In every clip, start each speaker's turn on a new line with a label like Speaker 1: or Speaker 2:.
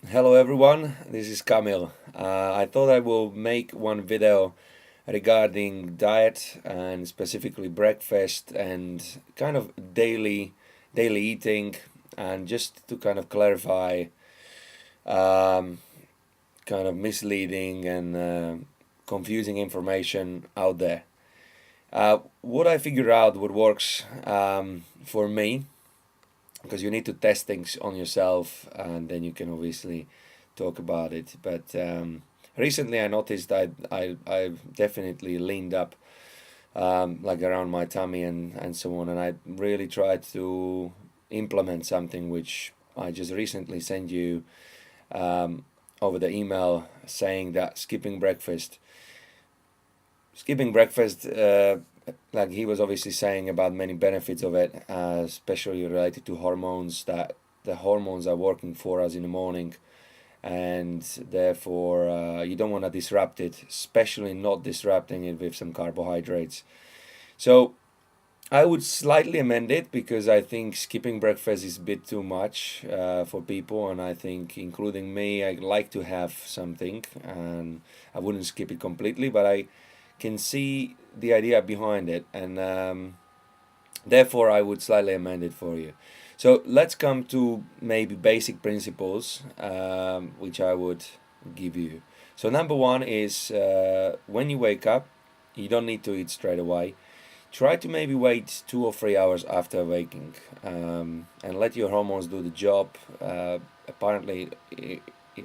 Speaker 1: Hello everyone, this is Kamil. I thought I will make one video regarding diet and specifically breakfast and kind of daily eating, and just to kind of clarify um, kind of misleading and confusing information out there. What I figured out what works for me, because you need to test things on yourself and then you can obviously talk about it. But recently I noticed I definitely leaned up, like around my tummy and so on, and I really tried to implement something which I just recently sent you um, over the email, saying that skipping breakfast, like he was obviously saying about many benefits of it, especially related to hormones, that the hormones are working for us in the morning, and therefore you don't want to disrupt it, especially not disrupting it with some carbohydrates. So I would slightly amend it, because I think skipping breakfast is a bit too much for people, and I think, including me, I like to have something, and I wouldn't skip it completely, but I can see the idea behind it, and therefore I would slightly amend it for you. So let's come to maybe basic principles, which I would give you. So number one is, when you wake up, you don't need to eat straight away. Try to maybe wait 2 or 3 hours after waking, and let your hormones do the job. Apparently, it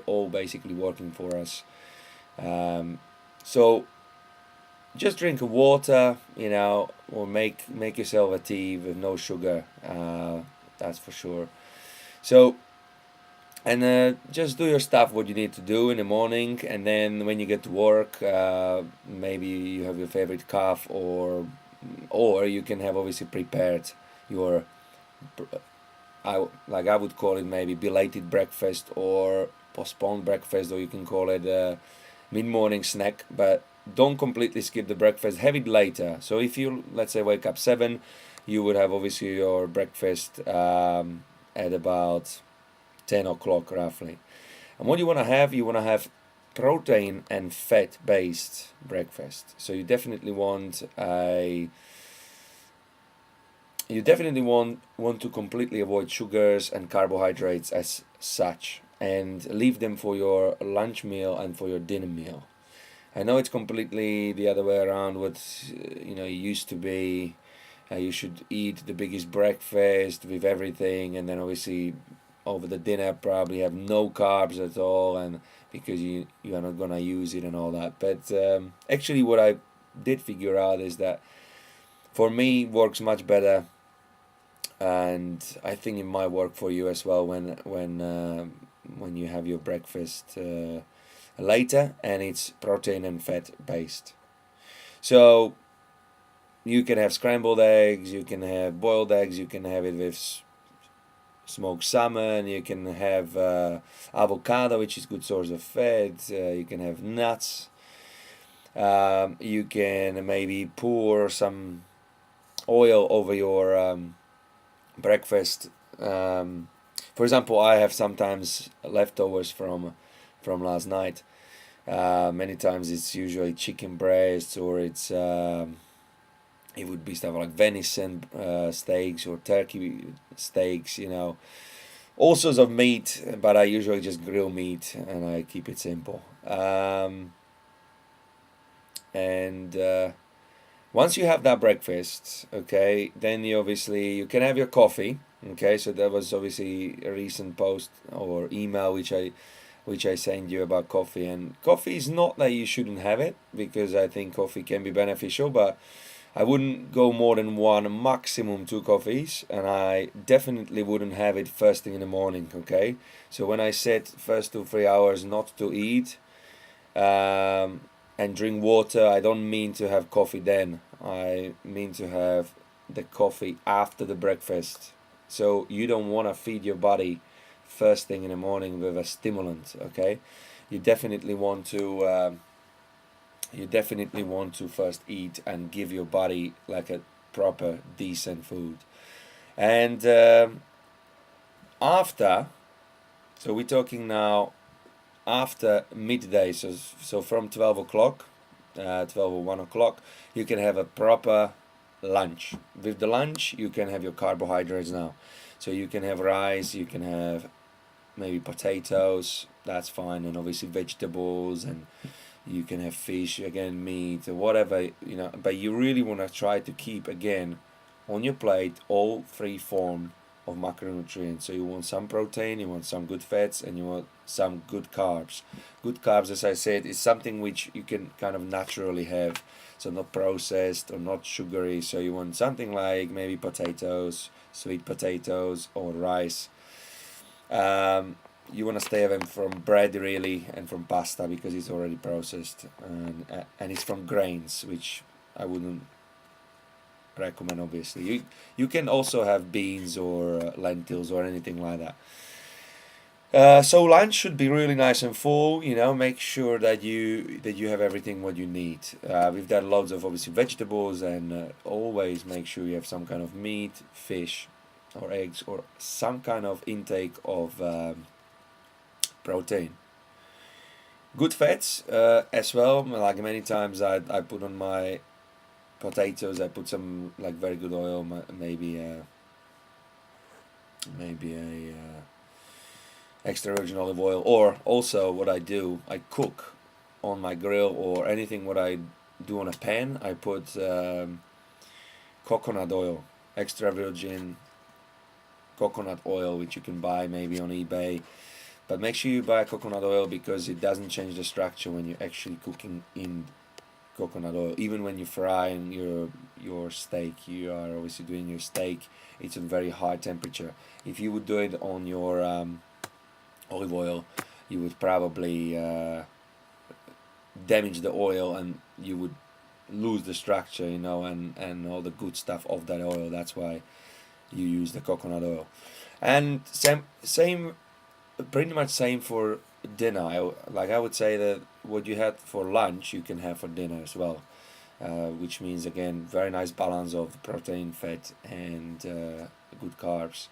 Speaker 1: all basically working for us. So just drink water, or make yourself a tea with no sugar. That's for sure. So, and just do your stuff what you need to do in the morning, and then when you get to work, maybe you have your favorite cup, or you can have obviously prepared your, I would call it maybe belated breakfast or postponed breakfast, or you can call it a mid-morning snack, but don't completely skip the breakfast. Have it later. So if you, let's say, wake up 7, you would have obviously your breakfast at about 10 o'clock roughly. And what you want to have protein and fat based breakfast. So you definitely want to completely avoid sugars and carbohydrates as such, and leave them for your lunch meal and for your dinner meal. I know it's completely the other way around. What it used to be, you should eat the biggest breakfast with everything, and then obviously over the dinner probably have no carbs at all, and because you are not gonna use it and all that. But actually, what I did figure out is that for me works much better, and I think it might work for you as well when you have your breakfast later, and it's protein and fat based. So you can have scrambled eggs, you can have boiled eggs, you can have it with smoked salmon, you can have avocado, which is good source of fat, you can have nuts, you can maybe pour some oil over your breakfast. For example, I have sometimes leftovers from last night. Many times it's usually chicken breasts, or it would be stuff like venison steaks or turkey steaks. All sorts of meat, but I usually just grill meat and I keep it simple. And once you have that breakfast, okay, then you can have your coffee. Okay, so that was obviously a recent post or email which I sent you about coffee. And coffee is not that you shouldn't have it, because I think coffee can be beneficial, but I wouldn't go more than one, maximum two coffees, and I definitely wouldn't have it first thing in the morning. Okay, so when I said first 2 3 hours not to eat, and drink water, I don't mean to have coffee then. I mean to have the coffee after the breakfast. So you don't want to feed your body first thing in the morning with a stimulant. Okay, you definitely want to. First eat and give your body like a proper decent food, and after So we're talking now after midday, so from 12 o'clock, 12 or 1 o'clock, you can have a proper lunch. With the lunch, you can have your carbohydrates now. So you can have rice, you can have maybe potatoes, that's fine, and obviously vegetables, and you can have fish, again, meat, or whatever, but you really want to try to keep, again, on your plate all three forms of macronutrients. So you want some protein, you want some good fats, and you want some good carbs. Good carbs, as I said, is something which you can kind of naturally have, so not processed or not sugary. So you want something like maybe potatoes, sweet potatoes, or rice. You want to stay away from bread really, and from pasta, because it's already processed, and it's from grains, which I wouldn't recommend. Obviously, you can also have beans or lentils or anything like that. So lunch should be really nice and full. Make sure that you have everything what you need. We've got loads of obviously vegetables, and always make sure you have some kind of meat, fish, or eggs, or some kind of intake of protein. Good fats as well. Like many times I put on my potatoes, I put some like very good oil, maybe a extra virgin olive oil. Or also what I do, I cook on my grill or anything what I do on a pan, I put coconut oil, extra virgin coconut oil, which you can buy maybe on eBay. But make sure you buy coconut oil, because it doesn't change the structure when you're actually cooking in coconut oil. Even when you fry your steak, you are obviously doing your steak, it's a very high temperature. If you would do it on your olive oil, you would probably damage the oil, and you would lose the structure, and all the good stuff of that oil. That's why you use the coconut oil. And same pretty much same for dinner. I would say that what you had for lunch, you can have for dinner as well, which means, again, very nice balance of protein, fat, and good carbs.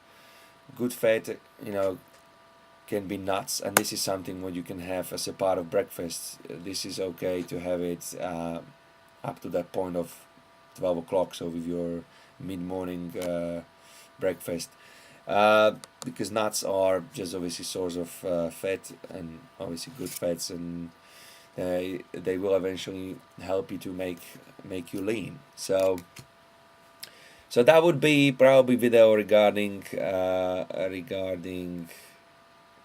Speaker 1: Good fat, can be nuts, and this is something what you can have as a part of breakfast. This is okay to have it up to that point of 12 o'clock, so with your mid-morning breakfast. Because nuts are just obviously source of fat, and obviously good fats, and they will eventually help you to make you lean. So that would be probably video regarding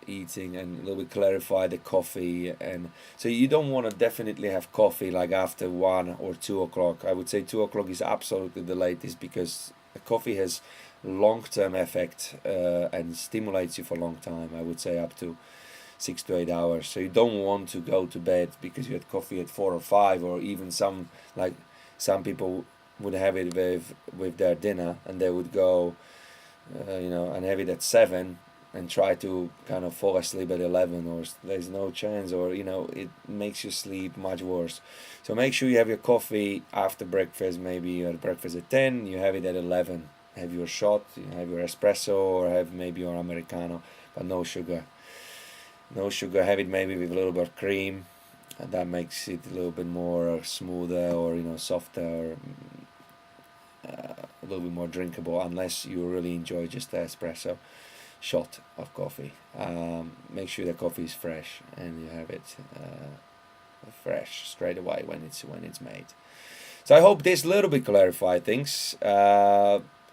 Speaker 1: eating, and a little bit clarify the coffee. And so you don't want to definitely have coffee like after 1 or 2 o'clock. I would say 2 o'clock is absolutely the latest, because coffee has long-term effect and stimulates you for a long time. I would say up to 6 to 8 hours. So you don't want to go to bed because you had coffee at 4 or 5, or even some people would have it with their dinner, and they would go and have it at 7 and try to kind of fall asleep at 11, or there's no chance, or it makes you sleep much worse. So make sure you have your coffee after breakfast. Maybe you had breakfast at 10, you have it at 11. Have your shot, have your espresso, or have maybe your americano, but no sugar. No sugar. Have it maybe with a little bit of cream, and that makes it a little bit more smoother, or softer, or a little bit more drinkable, unless you really enjoy just the espresso shot of coffee. Make sure the coffee is fresh, and you have it fresh straight away when it's made. So I hope this little bit clarified things,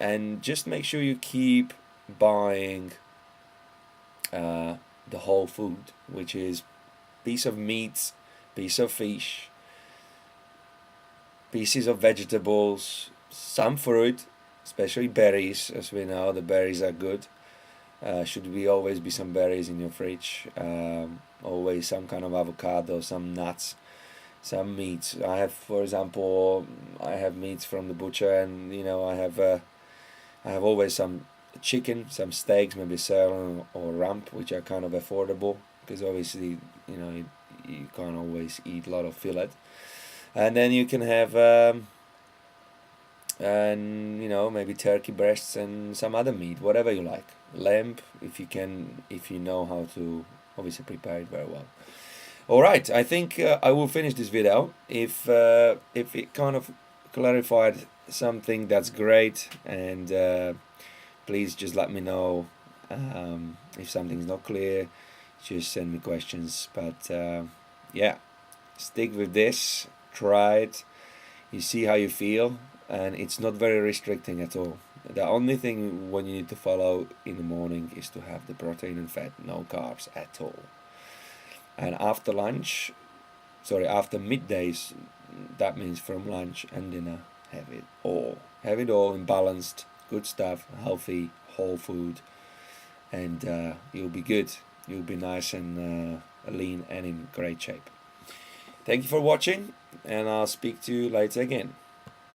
Speaker 1: and just make sure you keep buying the whole food, which is piece of meat, piece of fish, pieces of vegetables, some fruit, especially berries. As we know, the berries are good. Should be always be some berries in your fridge. Always some kind of avocado, some nuts, some meats. I have, for example, meats from the butcher, and I have always some chicken, some steaks, maybe sirloin or rump, which are kind of affordable, because obviously you can't always eat a lot of fillet. And then you can have and maybe turkey breasts and some other meat, whatever you like. lamb, if you know how to obviously prepare it very well. All right, I think I will finish this video. If it kind of clarified something, that's great, and please just let me know if something's not clear. Just send me questions. But yeah, stick with this, try it, you see how you feel, and it's not very restricting at all. The only thing what you need to follow in the morning is to have the protein and fat, no carbs at all. And after lunch, sorry, after middays, that means from lunch and dinner, have it all. Have it all in balanced, good stuff, healthy, whole food, and you'll be good. You'll be nice and lean and in great shape. Thank you for watching, and I'll speak to you later again.